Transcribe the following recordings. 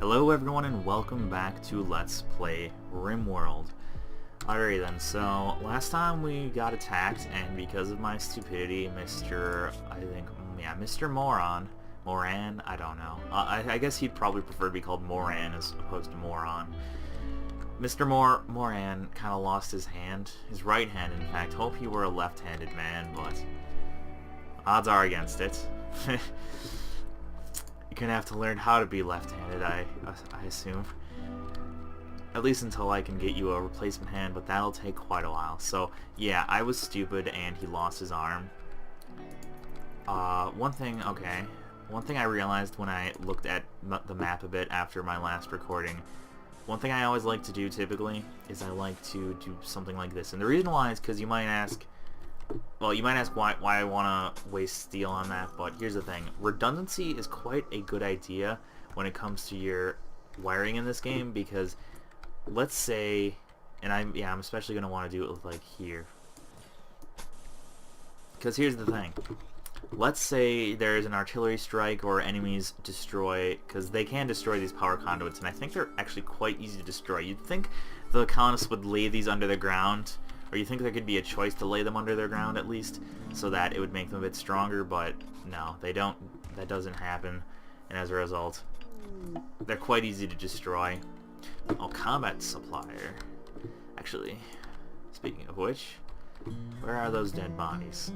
Hello everyone and welcome back to Let's Play Rimworld. Alright then, so last time we got attacked and because of my stupidity, Mr. Moran, I don't know. I guess he'd probably prefer to be called Moran as opposed to Moron. Mr. Moran kind of lost his hand, his right hand in fact. Hope he were a left-handed man, but odds are against it. You're gonna have to learn how to be left-handed, I assume. At least until I can get you a replacement hand, but that'll take quite a while. So, yeah, I was stupid and he lost his arm. One thing I realized when I looked at the map a bit after my last recording, one thing I always like to do typically is I like to do something like this. And the reason why is because you might ask, why I want to waste steel on that, but here's the thing. Redundancy is quite a good idea when it comes to your wiring in this game, because let's say, and I'm especially going to want to do it with, like, here. Because here's the thing. Let's say there's an artillery strike or enemies destroy, because they can destroy these power conduits, and I think they're actually quite easy to destroy. You'd think the colonists would lay these under the ground, or you think there could be a choice to lay them under their ground at least, so that it would make them a bit stronger, but no, they don't. That doesn't happen, and as a result, they're quite easy to destroy. Oh, combat supplier. Actually, speaking of which, where are those dead bodies?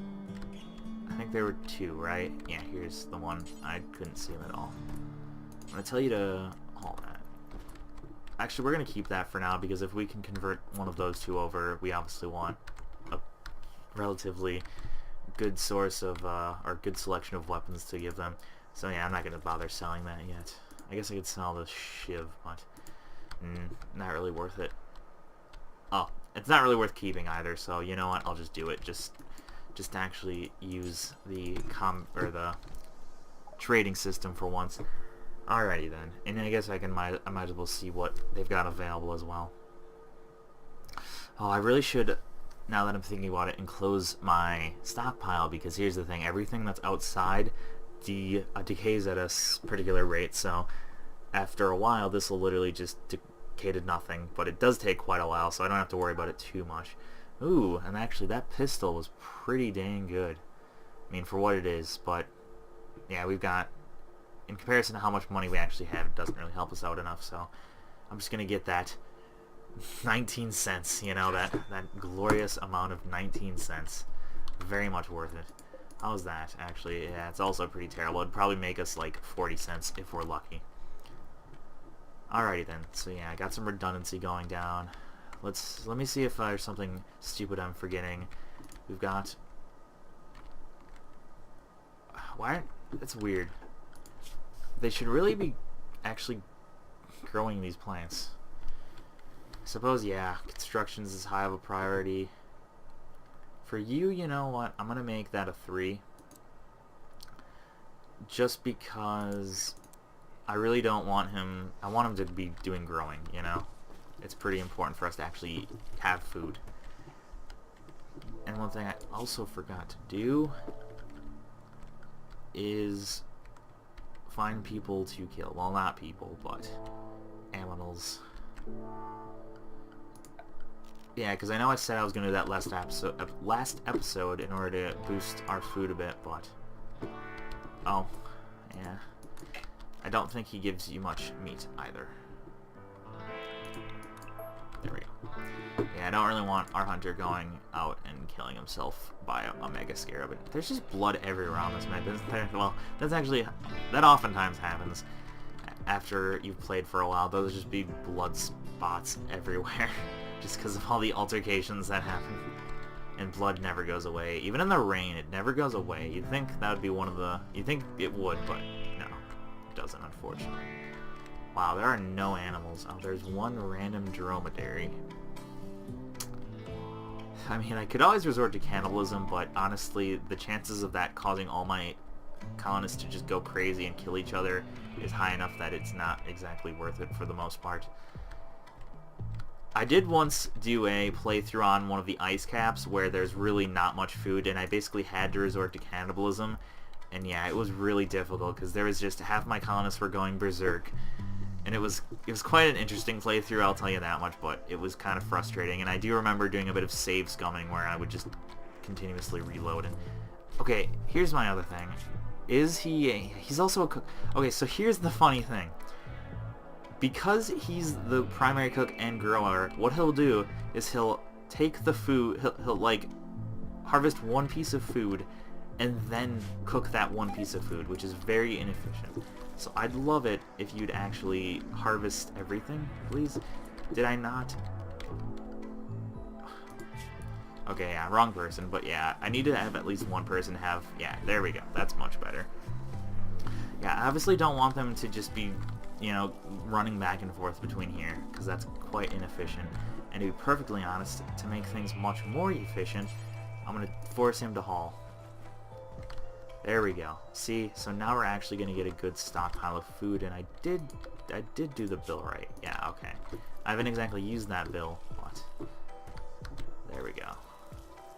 I think there were two, right? Yeah, here's the one. I couldn't see him at all. I'm going to tell you to haul that. Actually, we're going to keep that for now, because if we can convert one of those two over, we obviously want a relatively good source of, or good selection of weapons to give them. So yeah, I'm not going to bother selling that yet. I guess I could sell the shiv, but not really worth it. Oh, it's not really worth keeping either, so you know what, I'll just do it. Just to actually use the trading system for once. Alrighty then, and I guess I might as well see what they've got available as well. Oh, I really should, now that I'm thinking about it, enclose my stockpile, because here's the thing, everything that's outside decays at a particular rate, so after a while this will literally just decay to nothing, but it does take quite a while, so I don't have to worry about it too much. Ooh, and actually that pistol was pretty dang good. I mean, for what it is, but yeah, we've got, in comparison to how much money we actually have, it doesn't really help us out enough, so I'm just gonna get that 19 cents, you know, that glorious amount of 19 cents. Very much worth it. How's that, actually? Yeah, it's also pretty terrible. It'd probably make us like 40 cents if we're lucky. Alrighty then, so yeah, I got some redundancy going down. Let me see if there's something stupid I'm forgetting. We've got... Why? That's weird. They should really be actually growing these plants. I suppose, yeah, construction's as high of a priority. For you, you know what? I'm gonna make that a 3. Just because I really don't want him... I want him to be doing growing, you know? It's pretty important for us to actually have food. And one thing I also forgot to do is find people to kill. Well, not people, but animals. Yeah, because I know I said I was going to do that last episode in order to boost our food a bit, but... Oh, yeah. I don't think he gives you much meat either. There we go. Yeah, I don't really want our hunter going out and killing himself by a mega scarab. But there's just blood everywhere on this map, isn't there? Well, that oftentimes happens after you've played for a while. Those just be blood spots everywhere, just because of all the altercations that happen. And blood never goes away. Even in the rain, it never goes away. You'd think that would be one of the... You'd think it would, but no. It doesn't, unfortunately. Wow, there are no animals. Oh, there's one random dromedary. I mean, I could always resort to cannibalism, but honestly, the chances of that causing all my colonists to just go crazy and kill each other is high enough that it's not exactly worth it for the most part. I did once do a playthrough on one of the ice caps where there's really not much food, and I basically had to resort to cannibalism, And yeah, it was really difficult because there was just half my colonists were going berserk, And it was quite an interesting playthrough, I'll tell you that much, but it was kind of frustrating. And I do remember doing a bit of save scumming where I would just continuously reload. And okay, here's my other thing. He's also a cook. Okay, so here's the funny thing. Because he's the primary cook and grower, what he'll do is he'll take the food, he'll like harvest one piece of food and then cook that one piece of food, which is very inefficient. So I'd love it if you'd actually harvest everything, please. Did I not? Okay, yeah, wrong person, but yeah, I need to have at least one person have, yeah, there we go, that's much better. Yeah, I obviously don't want them to just be, you know, running back and forth between here, because that's quite inefficient. And to be perfectly honest, to make things much more efficient, I'm going to force him to haul. There we go. See, so now we're actually going to get a good stockpile of food, and I did do the bill right. Yeah, okay. I haven't exactly used that bill, but there we go.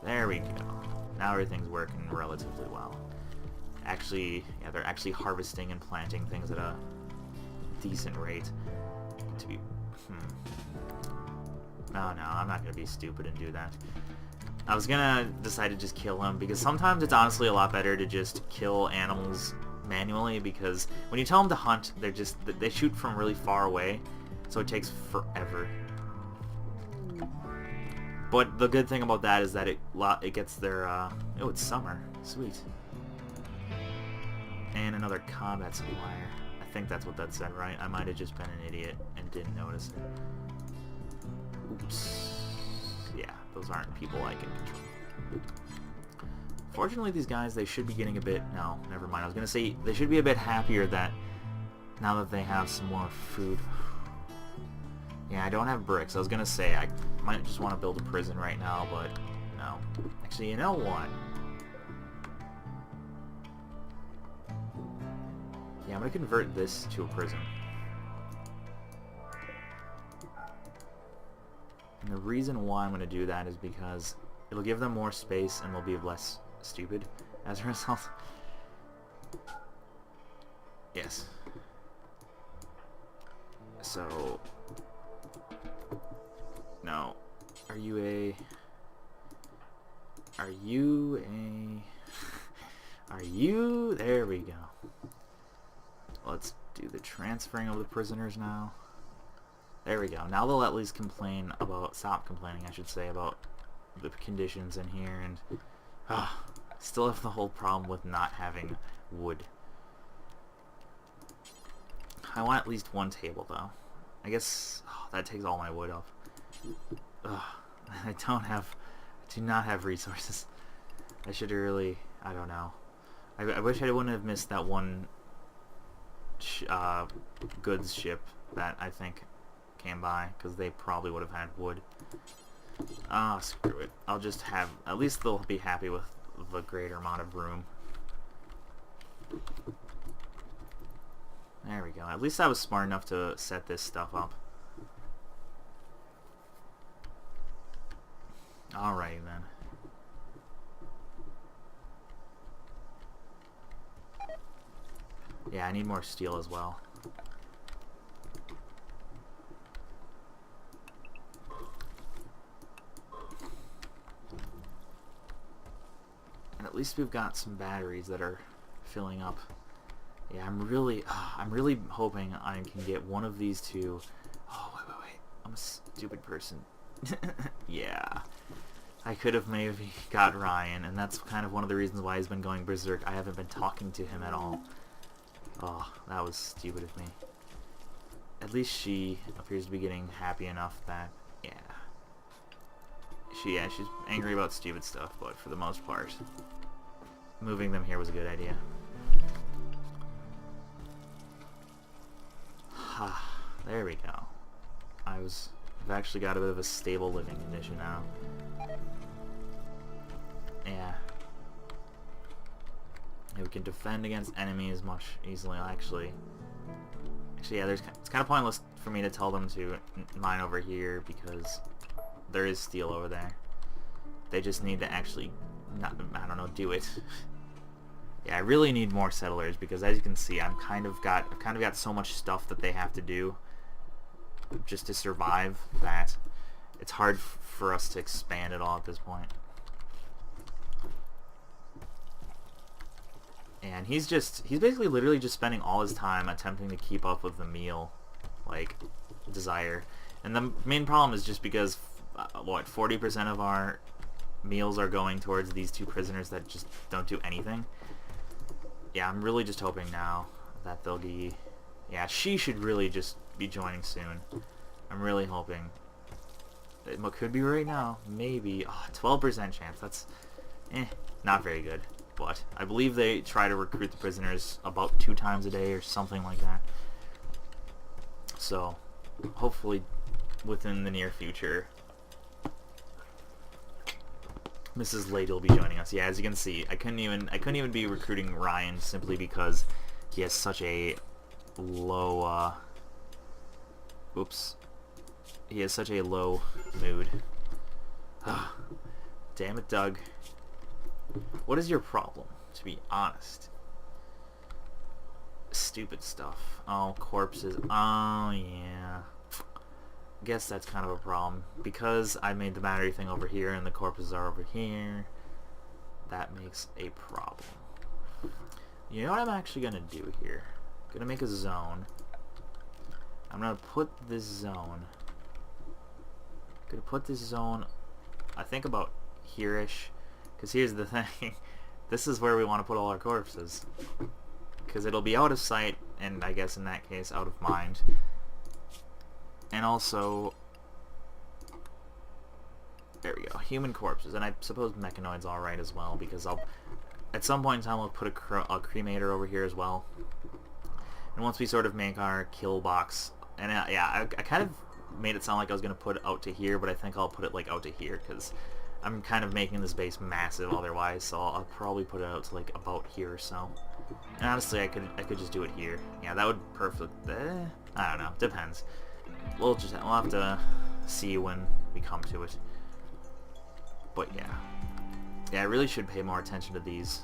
There we go. Now everything's working relatively well. Actually, yeah, they're actually harvesting and planting things at a decent rate. To be, no, I'm not gonna be stupid and do that. I was gonna decide to just kill him, because sometimes it's honestly a lot better to just kill animals manually, because when you tell them to hunt, they shoot from really far away, so it takes forever. But the good thing about that is that it gets their oh, it's summer, sweet, and another combat supplier. I think that's what that said, right? I might have just been an idiot and didn't notice it. Oops. Yeah, those aren't people I can control. Fortunately, these guys, they should be getting a bit... No, never mind. I was going to say, they should be a bit happier that now that they have some more food. Yeah, I don't have bricks. I was going to say, I might just want to build a prison right now, but no. Actually, you know what? Yeah, I'm going to convert this to a prison. And the reason why I'm going to do that is because it'll give them more space and they'll be less stupid as a result. Yes. So... No. Are you a... There we go. Let's do the transferring of the prisoners now. There we go. Now they'll at least stop complaining, I should say, about the conditions in here, and still have the whole problem with not having wood. I want at least one table, though. I guess that takes all my wood off. I do not have resources. I should really, I don't know. I wish I wouldn't have missed that one goods ship that I think came by, because they probably would have had wood. Screw it. I'll just have, at least they'll be happy with the greater amount of room. There we go. At least I was smart enough to set this stuff up. Alrighty then. Yeah, I need more steel as well. And at least we've got some batteries that are filling up. Yeah, I'm really hoping I can get one of these two. Oh, wait. I'm a stupid person. Yeah. I could have maybe got Ryan, and that's kind of one of the reasons why he's been going berserk. I haven't been talking to him at all. Oh, that was stupid of me. At least she appears to be getting happy enough that, yeah. She's angry about stupid stuff, but for the most part, moving them here was a good idea. There we go. I've actually got a bit of a stable living condition now. Yeah. We can defend against enemies much easily, actually. Yeah, it's kind of pointless for me to tell them to mine over here, because there is steel over there. They just need to actually, I don't know, do it. Yeah, I really need more settlers because, as you can see, I've kind of got so much stuff that they have to do just to survive that it's hard for us to expand at all at this point. And he's basically literally just spending all his time attempting to keep up with the meal, like, desire. And the main problem is just because, what, 40% of our meals are going towards these two prisoners that just don't do anything. Yeah, I'm really just hoping now that they'll be... Yeah, she should really just be joining soon. I'm really hoping. It could be right now. Maybe. Oh, 12% chance. That's... not very good. But I believe they try to recruit the prisoners about 2 times a day or something like that. So, hopefully within the near future, Mrs. Lady will be joining us. Yeah, as you can see, I couldn't even be recruiting Ryan simply because he has such a low he has such a low mood. Damn it, Doug. What is your problem, to be honest? Stupid stuff. Oh, corpses. Oh, yeah. Guess that's kind of a problem. Because I made the battery thing over here and the corpses are over here, that makes a problem. You know what I'm actually going to do here? I'm going to make a zone. I'm going to put this zone... I think about here-ish. Because here's the thing. This is where we want to put all our corpses. Because it'll be out of sight, and I guess in that case, out of mind. And also... There we go. Human corpses. And I suppose mechanoid's alright as well, because I'll... At some point in time, I'll put a cremator over here as well. And once we sort of make our kill box... And yeah, I kind of made it sound like I was going to put it out to here, but I think I'll put it like out to here, because I'm kind of making this base massive otherwise, so I'll probably put it out to like about here or so. And honestly, I could just do it here. Yeah, that would perfect. I don't know. Depends. We'll have to see when we come to it. But yeah, I really should pay more attention to these.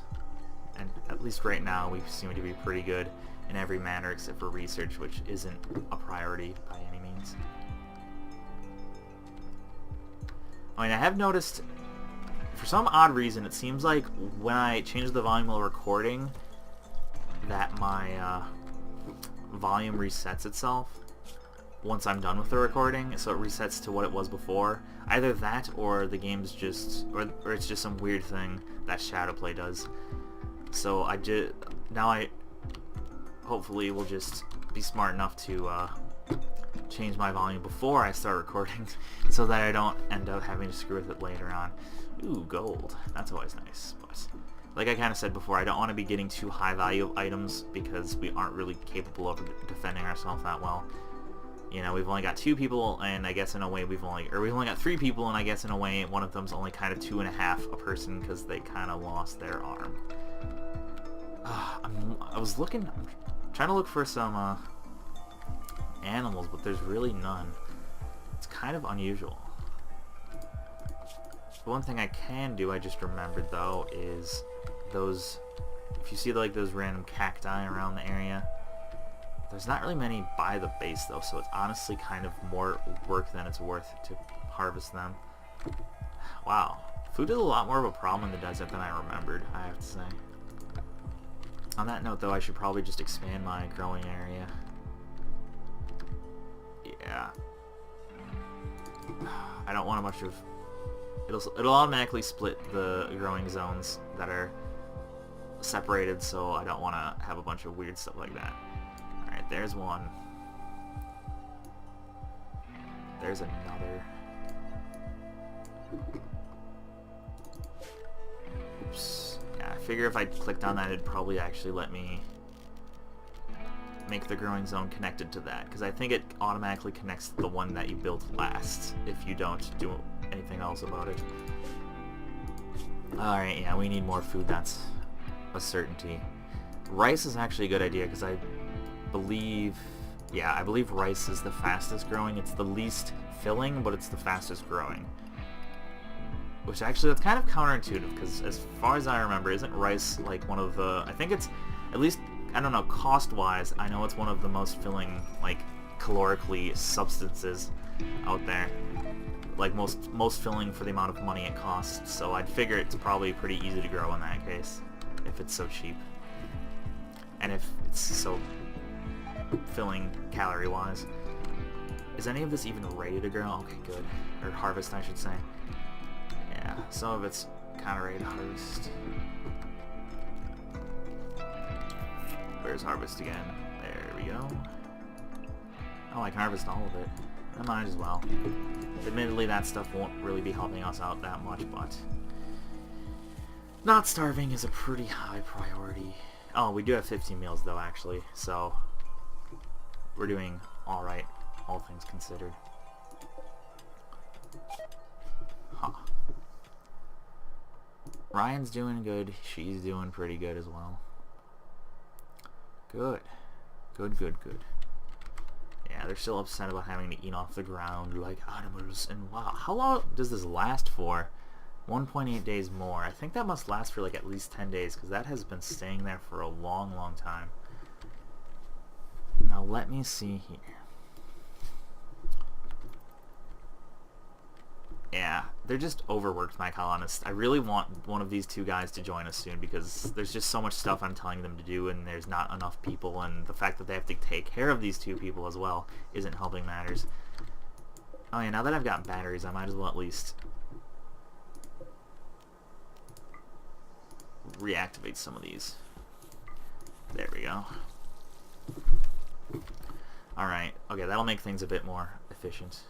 And at least right now, we seem to be pretty good in every manner except for research, which isn't a priority by any means. I mean, I have noticed, for some odd reason, it seems like when I change the volume of recording, that my volume resets itself once I'm done with the recording, so it resets to what it was before. Either that, or the game's just, or it's just some weird thing that Shadowplay does. So now I hopefully will just be smart enough to change my volume before I start recording so that I don't end up having to screw with it later on. Ooh, gold. That's always nice. But like I kind of said before, I don't want to be getting too high value items because we aren't really capable of defending ourselves that well. You know, we've only got 2 people, and I guess in a way we've only got 3 people, and I guess in a way one of them's only kind of 2.5 a person because they kind of lost their arm. I'm trying to look for some animals, but there's really none. It's kind of unusual. The one thing I can do, I just remembered though, is those, if you see like those random cacti around the area, there's not really many by the base though, so it's honestly kind of more work than it's worth to harvest them. Wow, food is a lot more of a problem in the desert than I remembered, I have to say. On that note though, I should probably just expand my growing area. Yeah. I don't want a bunch of... It'll automatically split the growing zones that are separated, so I don't want to have a bunch of weird stuff like that. Alright, there's one. There's another. Oops. Yeah, I figure if I clicked on that, it'd probably actually let me make the growing zone connected to that, because I think it automatically connects to the one that you built last if you don't do anything else about it. Alright, yeah, we need more food, that's a certainty. Rice is actually a good idea, because I believe rice is the fastest growing. It's the least filling, but it's the fastest growing. Which actually, that's kind of counterintuitive, because as far as I remember, isn't rice like one of the... I think it's, at least, I don't know, cost-wise, I know it's one of the most filling, like, calorically substances out there. Like, most filling for the amount of money it costs, so I'd figure it's probably pretty easy to grow in that case, if it's so cheap. And if it's so filling calorie-wise. Is any of this even ready to grow? Okay, good. Or harvest, I should say. Yeah, some of it's kind of ready to harvest. Where's harvest again? There we go. Oh, I can harvest all of it. I might as well. Admittedly, that stuff won't really be helping us out that much, but... not starving is a pretty high priority. Oh, we do have 15 meals, though, actually, so... we're doing alright, all things considered. Huh. Ryan's doing good. She's doing pretty good as well. Good. Good, good, good. Yeah, they're still upset about having to eat off the ground like animals. And wow, how long does this last for? 1.8 days more. I think that must last for like at least 10 days, because that has been staying there for a long, long time. Now let me see here. Yeah, they're just overworked, my colonists. I really want one of these two guys to join us soon, because there's just so much stuff I'm telling them to do, and there's not enough people, and the fact that they have to take care of these two people as well isn't helping matters. Oh yeah, now that I've got batteries, I might as well at least reactivate some of these. There we go. Alright, okay, that'll make things a bit more efficient.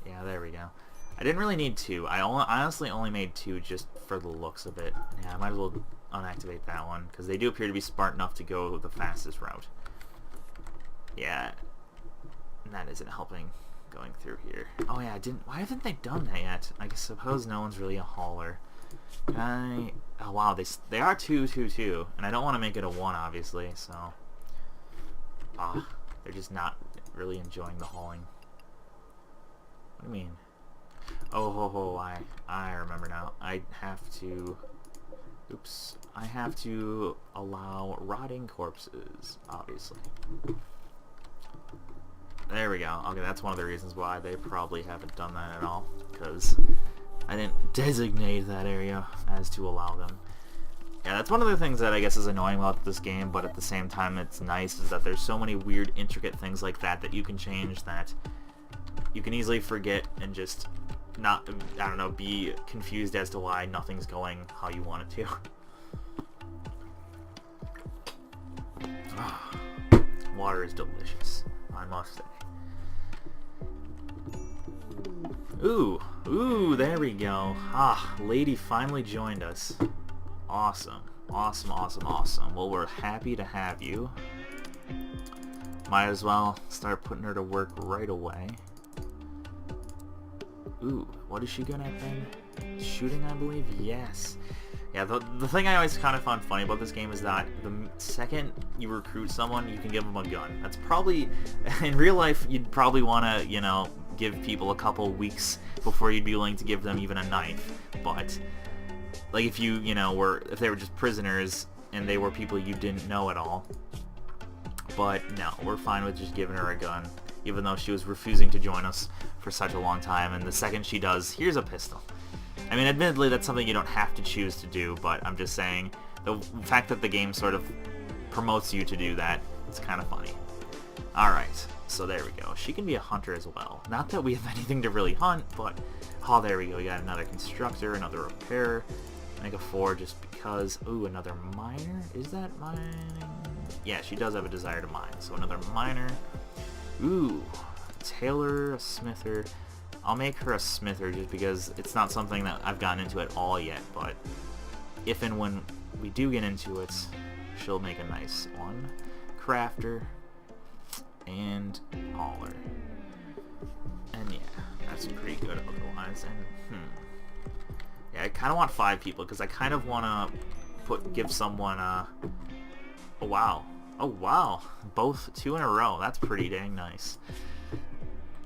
Yeah, there we go. I didn't really need two. I honestly only made two just for the looks of it. Yeah, I might as well unactivate that one, because they do appear to be smart enough to go the fastest route. Yeah, and that isn't helping going through here. Oh yeah, why haven't they done that yet? I suppose no one's really a hauler. Oh wow, they are 2, 2, 2, and I don't want to make it a 1, obviously, so... they're just not really enjoying the hauling. What do you mean? Oh, I remember now. I have to... oops. I have to allow rotting corpses, obviously. There we go. Okay, that's one of the reasons why they probably haven't done that at all, because I didn't designate that area as to allow them. Yeah, that's one of the things that I guess is annoying about this game, but at the same time it's nice, is that there's so many weird, intricate things like that that you can change that you can easily forget and just not, I don't know, be confused as to why nothing's going how you want it to. Water is delicious, I must say. Ooh, there we go. Lady finally joined us. Awesome, awesome, awesome, awesome. Well, we're happy to have you. Might as well start putting her to work right away. Ooh, what is she good at then? Shooting, I believe? Yes. Yeah, the thing I always kind of found funny about this game is that the second you recruit someone, you can give them a gun. That's probably, in real life, you'd probably want to, you know, give people a couple weeks before you'd be willing to give them even a knife. But, like, if you know, if they were just prisoners and they were people you didn't know at all. But no, we're fine with just giving her a gun, even though she was refusing to join us for such a long time, and the second she does, here's a pistol. I mean, admittedly, that's something you don't have to choose to do, but I'm just saying, the fact that the game sort of promotes you to do that, it's kind of funny. Alright, so there we go. She can be a hunter as well. Not that we have anything to really hunt, but... oh, there we go. We got another constructor, another repairer, make a 4 just because. Ooh, another miner? Is that mining? Yeah, she does have a desire to mine, so another miner. Ooh, a tailor, a smither. I'll make her a smither just because it's not something that I've gotten into at all yet, but if and when we do get into it, she'll make a nice one. Crafter and hauler. And yeah, that's pretty good otherwise. And yeah, I kind of want 5 people because I kind of want to give someone a... oh wow. Oh wow, both 2 in a row. That's pretty dang nice.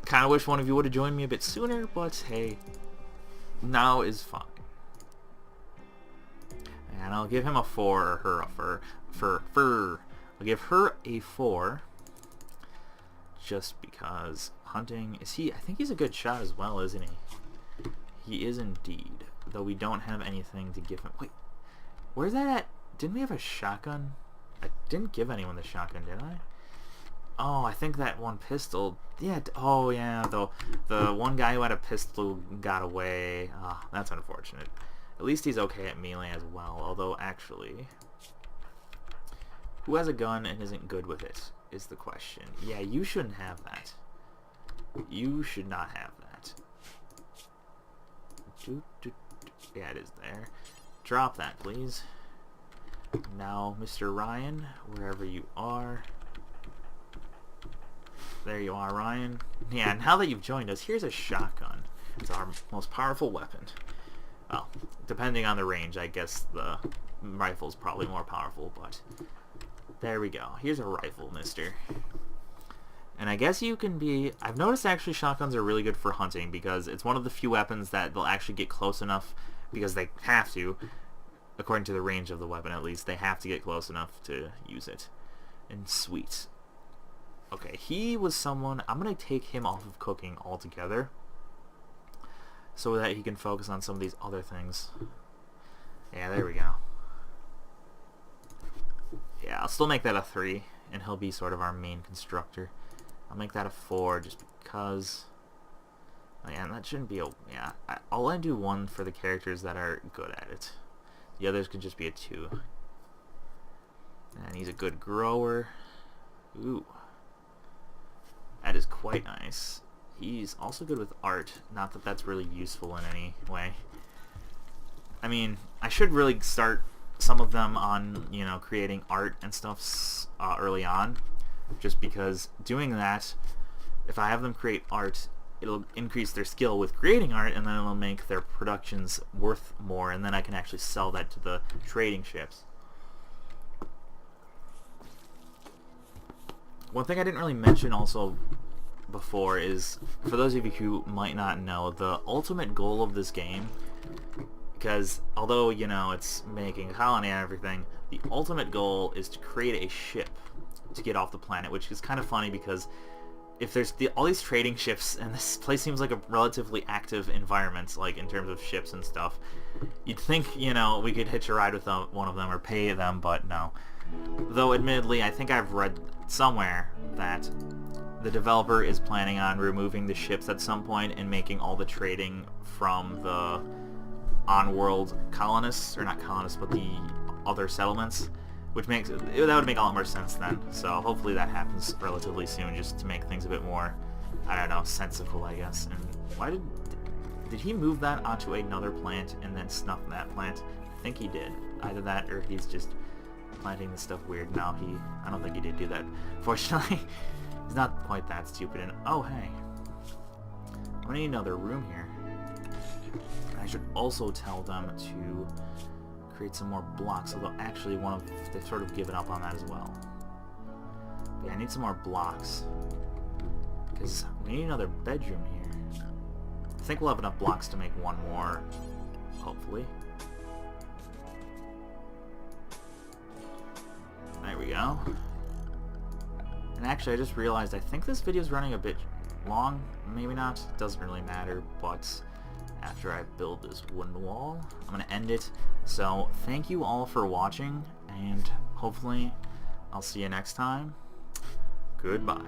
Kind of wish one of you would have joined me a bit sooner, but hey, now is fine. And I'll give him a 4, or her a fur. I'll give her a 4. Just because hunting... Is he... I think he's a good shot as well, isn't he? He is indeed. Though we don't have anything to give him... Wait. Where's that at? Didn't we have a shotgun? I didn't give anyone the shotgun, did I? Oh, I think that one pistol... Yeah, oh yeah, the one guy who had a pistol got away. Oh, that's unfortunate. At least he's okay at melee as well, although actually... Who has a gun and isn't good with it is the question. Yeah, you shouldn't have that. You should not have that. Yeah, it is there. Drop that, please. Now, Mr. Ryan, wherever you are. There you are, Ryan. Yeah, now that you've joined us, here's a shotgun. It's our most powerful weapon. Well, depending on the range, I guess the rifle's probably more powerful, but... There we go. Here's a rifle, mister. And I guess you can be... I've noticed actually shotguns are really good for hunting because it's one of the few weapons that they'll actually get close enough because they have to, according to the range of the weapon at least, they have to get close enough to use it. And sweet. Okay, he was someone... I'm going to take him off of cooking altogether so that he can focus on some of these other things. Yeah, there we go. Yeah, I'll still make that a 3, and he'll be sort of our main constructor. I'll make that a 4 just because... Oh, yeah, and that shouldn't be a... Yeah, I'll only do 1 for the characters that are good at it. The others could just be a 2. And he's a good grower. Ooh. That is quite nice. He's also good with art. Not that that's really useful in any way. I mean, I should really start some of them on, you know, creating art and stuff early on. Just because doing that, if I have them create art, it'll increase their skill with creating art, and then it'll make their productions worth more, and then I can actually sell that to the trading ships. One thing I didn't really mention also before is, for those of you who might not know, the ultimate goal of this game, because although, you know, it's making a colony and everything, the ultimate goal is to create a ship to get off the planet, which is kind of funny because if there's all these trading ships, and this place seems like a relatively active environment, like in terms of ships and stuff, you'd think, you know, we could hitch a ride with one of them or pay them, but no. Though admittedly, I think I've read somewhere that the developer is planning on removing the ships at some point and making all the trading from the on-world colonists, or not colonists, but the other settlements, which makes that would make a lot more sense then. So hopefully that happens relatively soon, just to make things a bit more, I don't know, sensical, I guess. And why did he move that onto another plant and then snuff that plant? I think he did. Either that, or he's just planting this stuff weird. No, I don't think he did do that. Fortunately, he's not quite that stupid. And oh hey, I need another room here. I should also tell them to create some more blocks, although actually they've sort of given up on that as well. But yeah, I need some more blocks because we need another bedroom here. I think we'll have enough blocks to make one more, hopefully. There we go. And actually, I just realized I think this video is running a bit long. Maybe not. It doesn't really matter, but after I build this wooden wall, I'm going to end it. So thank you all for watching, and hopefully I'll see you next time. Goodbye.